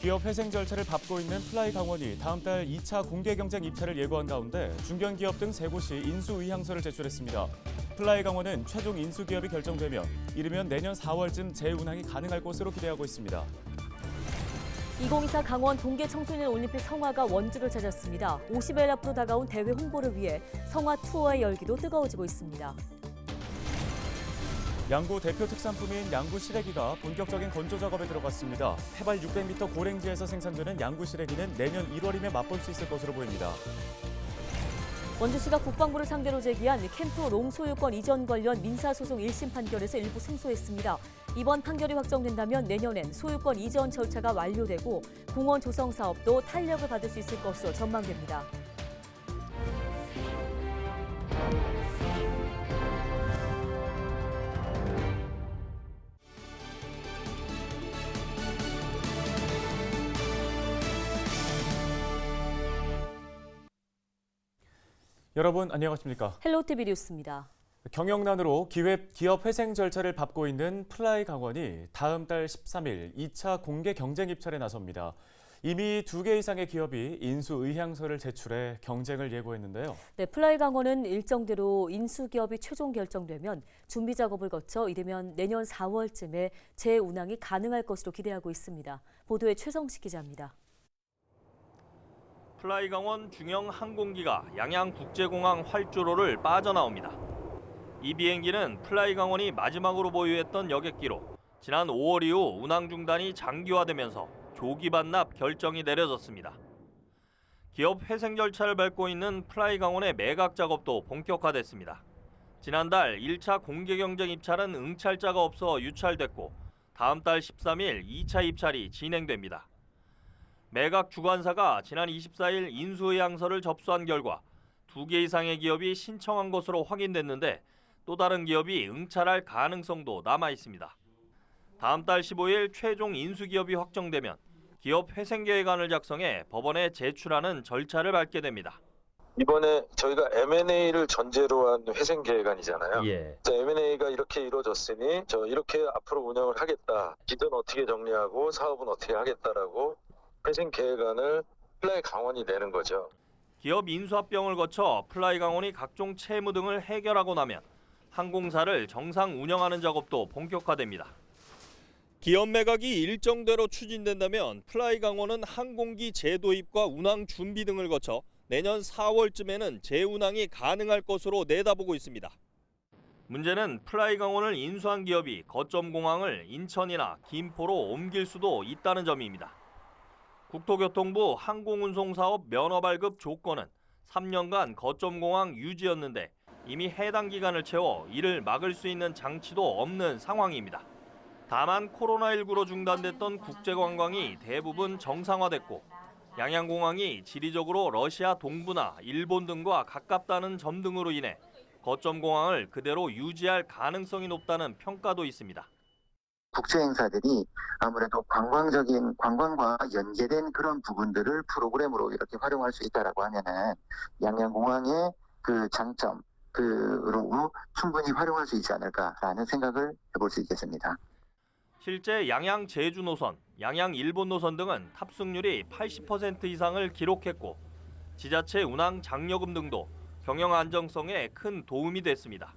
기업 회생 절차를 밟고 있는 플라이 강원이 다음 달 2차 공개 경쟁 입찰을 예고한 가운데 중견기업 등 3곳이 인수 의향서를 제출했습니다. 플라이 강원은 최종 인수 기업이 결정되며 이르면 내년 4월쯤 재운항이 가능할 것으로 기대하고 있습니다. 2024 강원 동계 청소년 올림픽 성화가 원주를 찾았습니다. 50일 앞으로 다가온 대회 홍보를 위해 성화 투어의 열기도 뜨거워지고 있습니다. 양구 대표 특산품인 양구 시래기가 본격적인 건조 작업에 들어갔습니다. 해발 600m 고랭지에서 생산되는 양구 시래기는 내년 1월이면 맛볼 수 있을 것으로 보입니다. 원주시가 국방부를 상대로 제기한 캠프 롱 소유권 이전 관련 민사소송 1심 판결에서 일부 승소했습니다. 이번 판결이 확정된다면 내년엔 소유권 이전 절차가 완료되고 공원 조성 사업도 탄력을 받을 수 있을 것으로 전망됩니다. 여러분 안녕하십니까? 헬로티비 뉴스입니다. 경영난으로 기업 회생 절차를 밟고 있는 플라이 강원이 다음 달 13일 2차 공개 경쟁 입찰에 나섭니다. 이미 2개 이상의 기업이 인수 의향서를 제출해 경쟁을 예고했는데요. 네, 플라이 강원은 일정대로 인수 기업이 최종 결정되면 준비 작업을 거쳐 이르면 내년 4월쯤에 재운항이 가능할 것으로 기대하고 있습니다. 보도에 최성식 기자입니다. 플라이 강원 중형 항공기가 양양국제공항 활주로를 빠져나옵니다. 이 비행기는 플라이 강원이 마지막으로 보유했던 여객기로 지난 5월 이후 운항 중단이 장기화되면서 조기 반납 결정이 내려졌습니다. 기업 회생 절차를 밟고 있는 플라이 강원의 매각 작업도 본격화됐습니다. 지난달 1차 공개 경쟁 입찰은 응찰자가 없어 유찰됐고 다음 달 13일 2차 입찰이 진행됩니다. 매각 주관사가 지난 24일 인수의향서를 접수한 결과 2개 이상의 기업이 신청한 것으로 확인됐는데 또 다른 기업이 응찰할 가능성도 남아 있습니다. 다음 달 15일 최종 인수기업이 확정되면 기업 회생계획안을 작성해 법원에 제출하는 절차를 밟게 됩니다. 이번에 저희가 M&A를 전제로 한 회생 계획안이잖아요. M&A가 이렇게 이루어졌으니 이렇게 앞으로 운영을 하겠다. 기든 어떻게 정리하고 사업은 어떻게 하겠다라고 회생 계획안을 플라이 강원이 내는 거죠. 기업 인수합병을 거쳐 플라이 강원이 각종 채무 등을 해결하고 나면 항공사를 정상 운영하는 작업도 본격화됩니다. 기업 매각이 일정대로 추진된다면 플라이 강원은 항공기 재도입과 운항 준비 등을 거쳐 내년 4월쯤에는 재운항이 가능할 것으로 내다보고 있습니다. 문제는 플라이 강원을 인수한 기업이 거점 공항을 인천이나 김포로 옮길 수도 있다는 점입니다. 국토교통부 항공운송사업 면허 발급 조건은 3년간 거점 공항 유지였는데 이미 해당 기간을 채워 이를 막을 수 있는 장치도 없는 상황입니다. 다만 코로나19로 중단됐던 국제관광이 대부분 정상화됐고 양양공항이 지리적으로 러시아 동부나 일본 등과 가깝다는 점 등으로 인해 거점 공항을 그대로 유지할 가능성이 높다는 평가도 있습니다. 국제 행사들이 아무래도 관광과 연계된 그런 부분들을 프로그램으로 이렇게 활용할 수 있다라고 하면은 양양공항의 그 장점 그로 충분히 활용할 수 있지 않을까라는 생각을 해볼 수 있겠습니다. 실제 양양 제주 노선, 양양 일본 노선 등은 탑승률이 80% 이상을 기록했고 지자체 운항 장려금 등도 경영 안정성에 큰 도움이 됐습니다.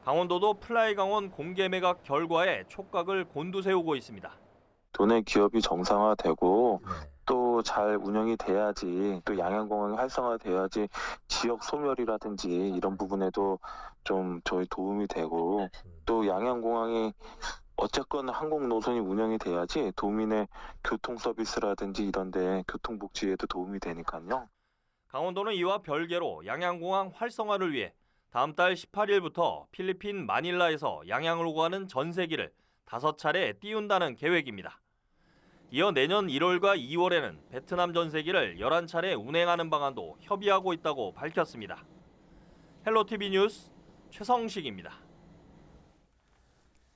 강원도도 플라이 강원 공개 매각 결과에 촉각을 곤두세우고 있습니다. 도내 기업이 정상화되고 또 잘 운영이 돼야지 또 양양공항이 활성화돼야지 지역 소멸이라든지 이런 부분에도 좀 저희 도움이 되고 또 양양공항이 어쨌건 항공 노선이 운영이 돼야지 도민의 교통 서비스라든지 이런 데 교통복지에도 도움이 되니까요. 강원도는 이와 별개로 양양공항 활성화를 위해 다음 달 18일부터 필리핀 마닐라에서 양양으로 가는 전세기를 5차례 띄운다는 계획입니다. 이어 내년 1월과 2월에는 베트남 전세기를 11차례 운행하는 방안도 협의하고 있다고 밝혔습니다. 헬로티비 뉴스 최성식입니다.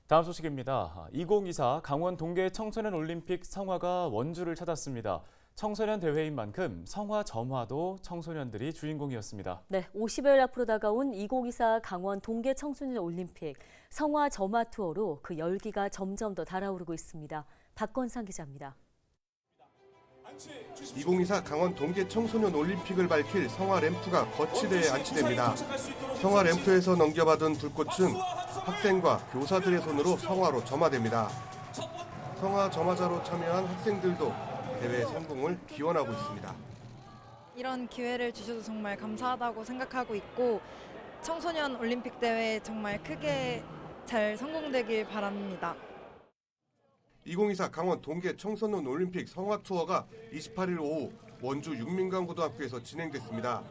다음 소식입니다. 2024 강원 동계 청소년 올림픽 성화가 원주를 찾았습니다. 청소년 대회인 만큼 성화 점화도 청소년들이 주인공이었습니다. 네, 50여일 앞으로 다가온 2024 강원 동계 청소년 올림픽 성화 점화 투어로 그 열기가 점점 더 달아오르고 있습니다. 박건상 기자입니다. 2024 강원 동계 청소년 올림픽을 밝힐 성화 램프가 거치대에 안치됩니다. 성화 램프에서 넘겨받은 불꽃은 학생과 교사들의 손으로 성화로 점화됩니다. 성화 점화자로 참여한 학생들도 대회 성공을 기원하고 있습니다. 이런 기회를 주셔서 정말 감사하다고 생각하고 있고 청소년 올림픽 대회 정말 크게 잘 성공되길 바랍니다. 2024 강원 동계 청소년 올림픽 성화 투어가 28일 오후 원주 육민강고등학교에서 진행됐습니다.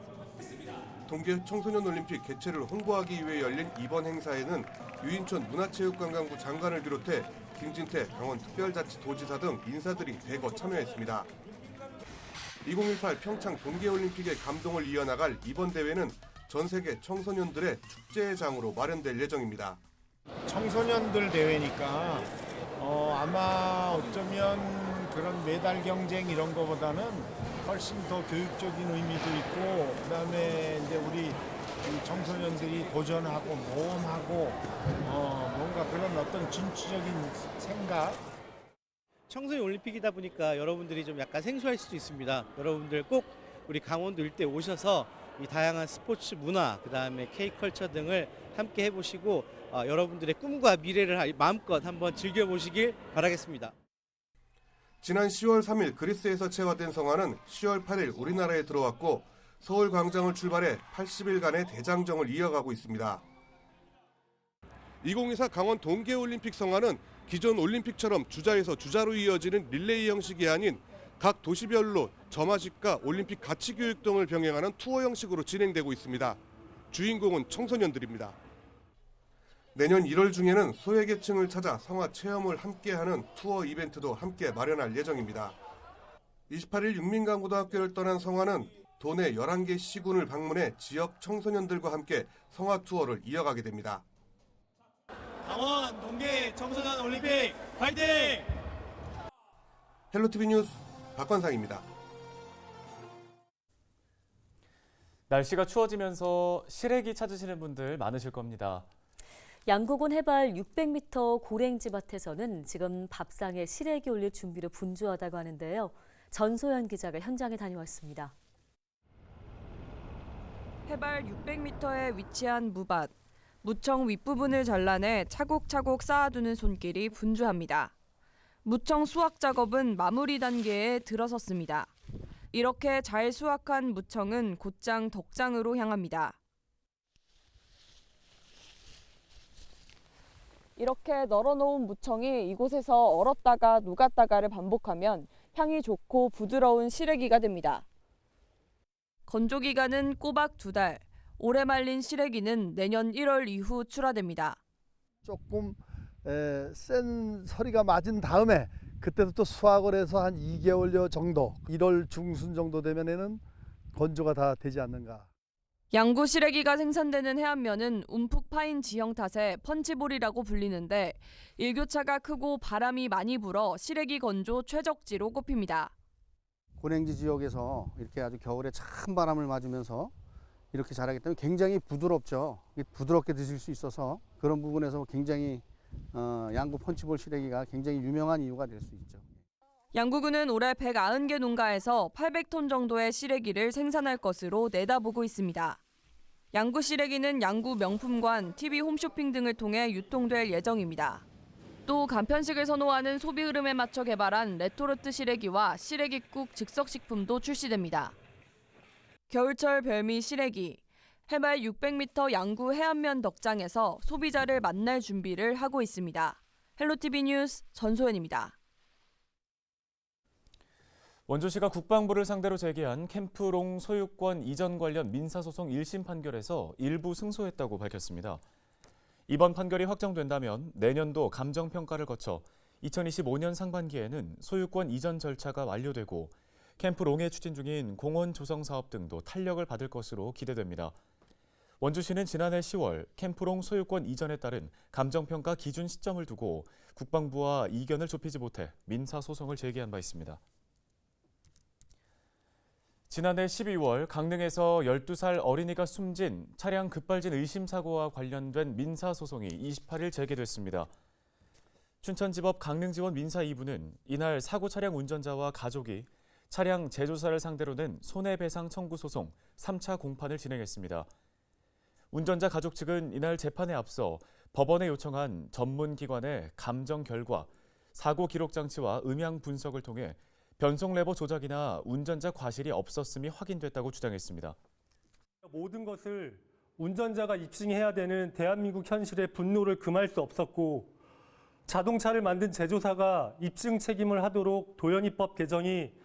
동계 청소년 올림픽 개최를 홍보하기 위해 열린 이번 행사에는 유인천 문화체육관광부 장관을 비롯해 김진태 강원특별자치도지사 등 인사들이 대거 참여했습니다. 2018 평창 동계올림픽의 감동을 이어나갈 이번 대회는 전 세계 청소년들의 축제의 장으로 마련될 예정입니다. 청소년들 대회니까 아마 어쩌면 그런 메달 경쟁 이런 거보다는 훨씬 더 교육적인 의미도 있고 그다음에 이제 우리 청소년들이 도전하고 모험하고 뭔가 그런 어떤 진취적인 생각. 청소년 올림픽이다 보니까 여러분들이 좀 약간 생소할 수도 있습니다. 여러분들 꼭 우리 강원도 일대 오셔서 이 다양한 스포츠 문화, 그다음에 K컬처 등을 함께 해보시고 여러분들의 꿈과 미래를 마음껏 한번 즐겨보시길 바라겠습니다. 지난 10월 3일 그리스에서 채화된 성화는 10월 8일 우리나라에 들어왔고 서울 광장을 출발해 80일간의 대장정을 이어가고 있습니다. 2024 강원 동계올림픽 성화는 기존 올림픽처럼 주자에서 주자로 이어지는 릴레이 형식이 아닌 각 도시별로 점화식과 올림픽 가치교육 등을 병행하는 투어 형식으로 진행되고 있습니다. 주인공은 청소년들입니다. 내년 1월 중에는 소외계층을 찾아 성화 체험을 함께하는 투어 이벤트도 함께 마련할 예정입니다. 28일 육민강고등학교를 떠난 성화는 도내 11개 시군을 방문해 지역 청소년들과 함께 성화 투어를 이어가게 됩니다. 강원 동계 청소년 올림픽 화이팅! 헬로티비 뉴스 박관상입니다. 날씨가 추워지면서 시래기 찾으시는 분들 많으실 겁니다. 양구군 해발 600m 고랭지 밭에서는 지금 밥상에 시래기 올릴 준비로 분주하다고 하는데요. 전소연 기자가 현장에 다녀왔습니다. 해발 600m에 위치한 무밭. 무청 윗부분을 잘라내 차곡차곡 쌓아두는 손길이 분주합니다. 무청 수확 작업은 마무리 단계에 들어섰습니다. 이렇게 잘 수확한 무청은 곧장 덕장으로 향합니다. 이렇게 널어놓은 무청이 이곳에서 얼었다가 녹았다가를 반복하면 향이 좋고 부드러운 시래기가 됩니다. 건조 기간은 꼬박 2달. 오래 말린 시래기는 내년 1월 이후 출하됩니다. 조금 센 서리가 맞은 다음에 그때도 또 수확을 해서 한 2개월여 정도, 1월 중순 정도 되면에는 건조가 다 되지 않는가. 양구 시래기가 생산되는 해안면은 움푹 파인 지형 탓에 펀치볼이라고 불리는데 일교차가 크고 바람이 많이 불어 시래기 건조 최적지로 꼽힙니다. 고랭지 지역에서 이렇게 아주 겨울에 찬 바람을 맞으면서 이렇게 자라기 때문에 굉장히 부드럽죠. 부드럽게 드실 수 있어서 그런 부분에서 굉장히 양구 펀치볼 시래기가 굉장히 유명한 이유가 될 수 있죠. 양구군은 올해 190개 농가에서 800톤 정도의 시래기를 생산할 것으로 내다보고 있습니다. 양구 시래기는 양구 명품관, TV 홈쇼핑 등을 통해 유통될 예정입니다. 또 간편식을 선호하는 소비 흐름에 맞춰 개발한 레토르트 시래기와 시래기국 즉석식품도 출시됩니다. 겨울철 별미 시래기, 해발 600m 양구 해안면 덕장에서 소비자를 만날 준비를 하고 있습니다. 헬로티비 뉴스 전소연입니다. 원주시가 국방부를 상대로 제기한 캠프롱 소유권 이전 관련 민사소송 1심 판결에서 일부 승소했다고 밝혔습니다. 이번 판결이 확정된다면 내년도 감정평가를 거쳐 2025년 상반기에는 소유권 이전 절차가 완료되고 캠프롱에 추진 중인 공원 조성 사업 등도 탄력을 받을 것으로 기대됩니다. 원주시는 지난해 10월 캠프롱 소유권 이전에 따른 감정평가 기준 시점을 두고 국방부와 이견을 좁히지 못해 민사소송을 제기한 바 있습니다. 지난해 12월 강릉에서 12살 어린이가 숨진 차량 급발진 의심 사고와 관련된 민사소송이 28일 재개됐습니다. 춘천지법 강릉지원 민사 2부는 이날 사고 차량 운전자와 가족이 차량 제조사를 상대로 낸 손해배상 청구 소송 3차 공판을 진행했습니다. 운전자 가족 측은 이날 재판에 앞서 법원에 요청한 전문기관의 감정 결과, 사고 기록 장치와 음향 분석을 통해 변속 레버 조작이나 운전자 과실이 없었음이 확인됐다고 주장했습니다. 모든 것을 운전자가 입증해야 되는 대한민국 현실의 분노를 금할 수 없었고, 자동차를 만든 제조사가 입증 책임을 하도록 도연이법 개정이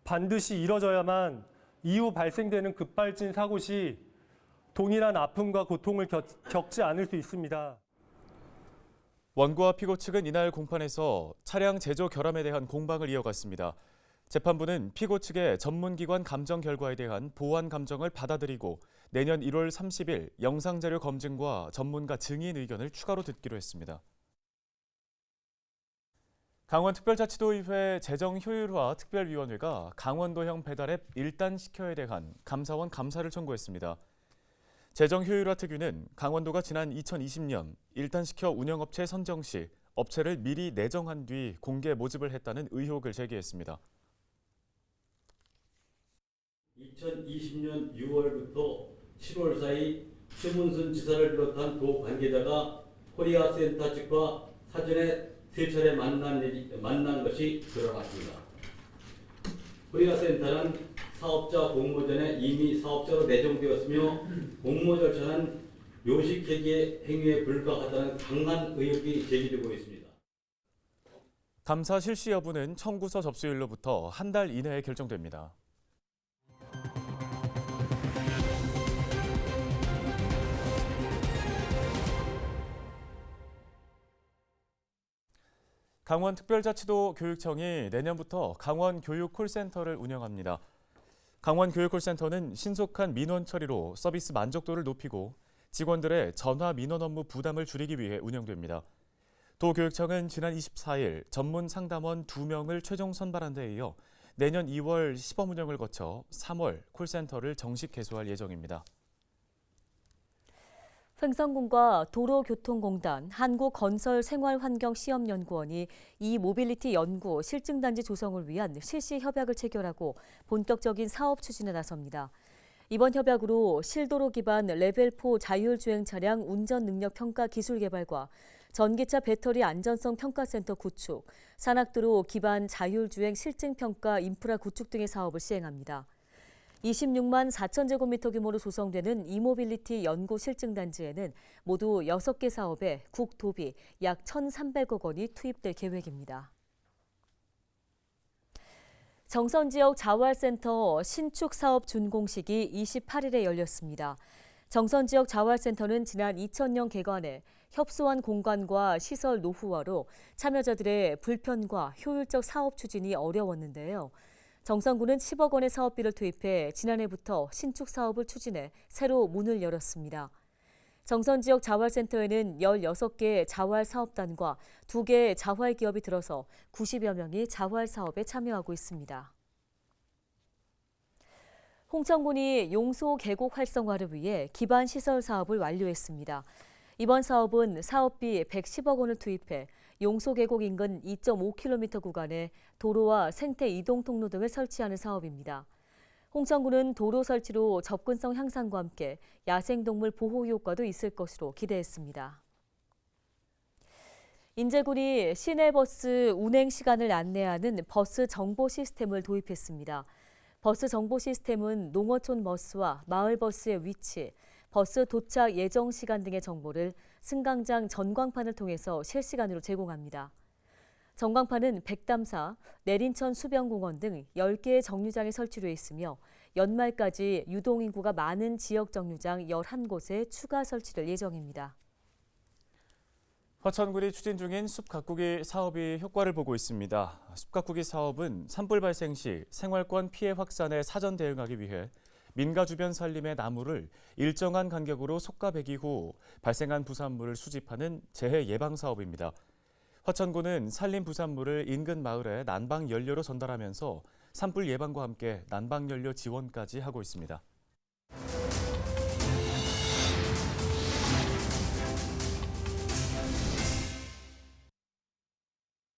반드시 이뤄져야만 이후 발생되는 급발진 사고 시 동일한 아픔과 고통을 겪지 않을 수 있습니다. 원고와 피고 측은 이날 공판에서 차량 제조 결함에 대한 공방을 이어갔습니다. 재판부는 피고 측의 전문기관 감정 결과에 대한 보완 감정을 받아들이고 내년 1월 30일 영상자료 검증과 전문가 증인 의견을 추가로 듣기로 했습니다. 강원특별자치도의회 재정효율화 특별위원회가 강원도형 배달앱 1단 시켜에 대한 감사원 감사를 청구했습니다. 재정효율화 특위는 강원도가 지난 2020년 1단 시켜 운영업체 선정 시 업체를 미리 내정한 뒤 공개 모집을 했다는 의혹을 제기했습니다. 2020년 6월부터 7월 사이 최문순 지사를 비롯한 도 관계자가 코리아 센터 측과 사전에 3차례 만난 것이 드러났습니다. 코리아 센터는 사업자 공모 전에 이미 사업자로 내정되었으며 공모 절차는 요식회계 행위에 불과하다는 강한 의혹이 제기되고 있습니다. 감사 실시 여부는 청구서 접수일로부터 한 달 이내에 결정됩니다. 강원특별자치도 교육청이 내년부터 강원교육콜센터를 운영합니다. 강원교육콜센터는 신속한 민원 처리로 서비스 만족도를 높이고 직원들의 전화 민원 업무 부담을 줄이기 위해 운영됩니다. 도교육청은 지난 24일 전문 상담원 2명을 최종 선발한 데 이어 내년 2월 시범 운영을 거쳐 3월 콜센터를 정식 개소할 예정입니다. 횡성군과 도로교통공단, 한국건설생활환경시험연구원이 이모빌리티 연구 실증단지 조성을 위한 실시 협약을 체결하고 본격적인 사업 추진에 나섭니다. 이번 협약으로 실도로 기반 레벨4 자율주행 차량 운전 능력 평가 기술 개발과 전기차 배터리 안전성 평가센터 구축, 산악도로 기반 자율주행 실증 평가 인프라 구축 등의 사업을 시행합니다. 26만 4천 제곱미터 규모로 조성되는 이모빌리티 연구 실증단지에는 모두 6개 사업에 국토비 약 1,300억 원이 투입될 계획입니다. 정선 지역 자활센터 신축 사업 준공식이 28일에 열렸습니다. 정선 지역 자활센터는 지난 2000년 개관해 협소한 공간과 시설 노후화로 참여자들의 불편과 효율적 사업 추진이 어려웠는데요. 정선구는 10억 원의 사업비를 투입해 지난해부터 신축 사업을 추진해 새로 문을 열었습니다. 정선 지역 자활센터에는 16개 자활 사업단과 2개 자활 기업이 들어서 90여 명이 자활 사업에 참여하고 있습니다. 홍천군이 용소 계곡 활성화를 위해 기반 시설 사업을 완료했습니다. 이번 사업은 사업비 110억 원을 투입해 용소 계곡 인근 2.5km 구간에 도로와 생태 이동 통로 등을 설치하는 사업입니다. 홍천군은 도로 설치로 접근성 향상과 함께 야생동물 보호 효과도 있을 것으로 기대했습니다. 인제군이 시내버스 운행 시간을 안내하는 버스 정보 시스템을 도입했습니다. 버스 정보 시스템은 농어촌 버스와 마을 버스의 위치, 버스 도착 예정 시간 등의 정보를 승강장 전광판을 통해서 실시간으로 제공합니다. 전광판은 백담사, 내린천 수변공원 등 10개의 정류장에 설치되어 있으며 연말까지 유동인구가 많은 지역 정류장 11곳에 추가 설치될 예정입니다. 화천군이 추진 중인 숲 가꾸기 사업이 효과를 보고 있습니다. 숲 가꾸기 사업은 산불 발생 시 생활권 피해 확산에 사전 대응하기 위해 민가 주변 산림의 나무를 일정한 간격으로 속가 배기 후 발생한 부산물을 수집하는 재해 예방 사업입니다. 화천군은 산림 부산물을 인근 마을에 난방 연료로 전달하면서 산불 예방과 함께 난방 연료 지원까지 하고 있습니다.